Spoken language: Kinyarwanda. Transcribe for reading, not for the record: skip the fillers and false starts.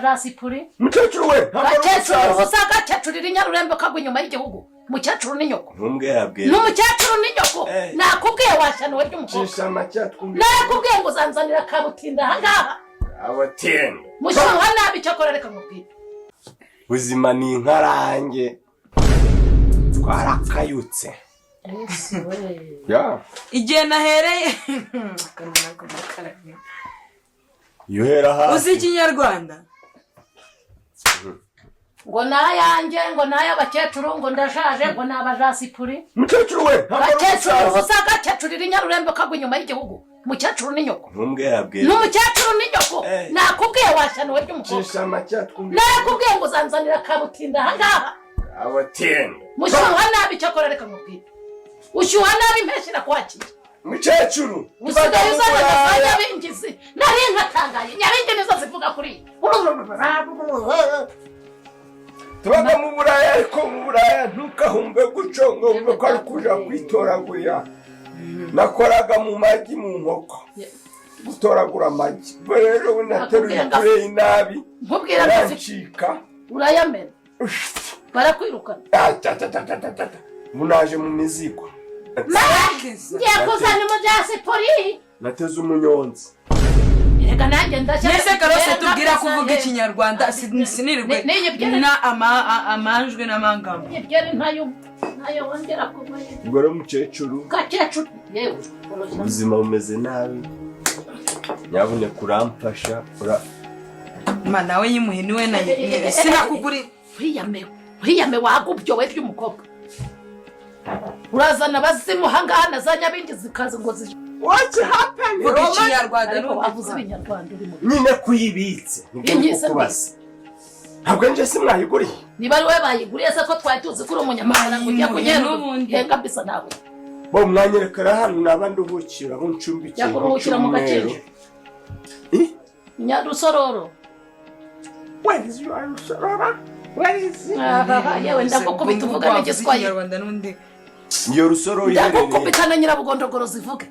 Rasipuri mukecuru we gakecuru usaga cyacurira inyarurembe kagwa inyuma y'igihugu mukecuru n'inyoko ntumbwe yabwiye n'umukecuru n'inyoko nakubwiye washanuwe ry'umukobwa shishama cyatwumbi nakubwiye ngo uzanzanira kabutinda hangaha abatinda mushuha nabi cyakora reka mubwire buzima ni inkarange twarakayutse ya igihe nahereye yohera ha uzi ikinyarwanda ngo nayanjye ngo nay'abakecuru ngo ndashaje ngo nabajasipuri mukecuru we gakecuru usaga cyacurira inyarurembe kagwa inyuma y'igihugu mukecuru n'inyoko ntumbwe yabwiye n'umukecuru n'inyoko nakubwiye washanuwe ry'umukobwa shishama cyatwumbi nakubwiye ngo uzanzanira kabutinda hangaha abatinda mushuha nabi cyakora reka mubwire ushyuha nabi impeshyi kwakira mukecuru usigaye uzana nyabingizi nari nkatangaye nyabingi nizo zivuga kuri tubaga mu buraya ariko mu buraya ntukahumbe guco ngo umve ko ari kuja kwitoragurira nakoraga mu magi mu nkoko gutoragura amagi ubwo rero nateruye kure inabi nkubwira ndancika urayamena barakwirukana munaje mu mizigo ngiye kuzana umujasipuri nateze umunyonzi reka nanjye ndashaka nese karose tubwira kuvuga ikinyarwanda sinirwe na amanjwe n'amangamo ibyere ntayo wongera kuvuga ubwo rero mukecuru gakecuru yewe ubuzima bumeze nabi nyabuneka uramfasha mana we yimuhini we na sinakuguri uriyame wagubyo we by'umukobwa urazana abazimu hangana za nyabindi zikaza ngo what happened vuga ikinyarwanda ariko wavuze ibinyarwanda urimo nyine kuyibitse nibyo kubasa ntabwo nje simwayiguriye niba ari we bayiguriye se ko twari tuzi ko uri umunyamahanga ngo ujya kunyenda bisa nawe bo mwanyerekera hano nabandi ubukira mu icumbi yakuruhukira mu gakecuru nyarusororo where is your rusororo where is yewe ndakukubita uvuga n'igiswahili ikinyarwanda n'undi iyo rusororo ndakukubita na nyirabugondogoro zivuge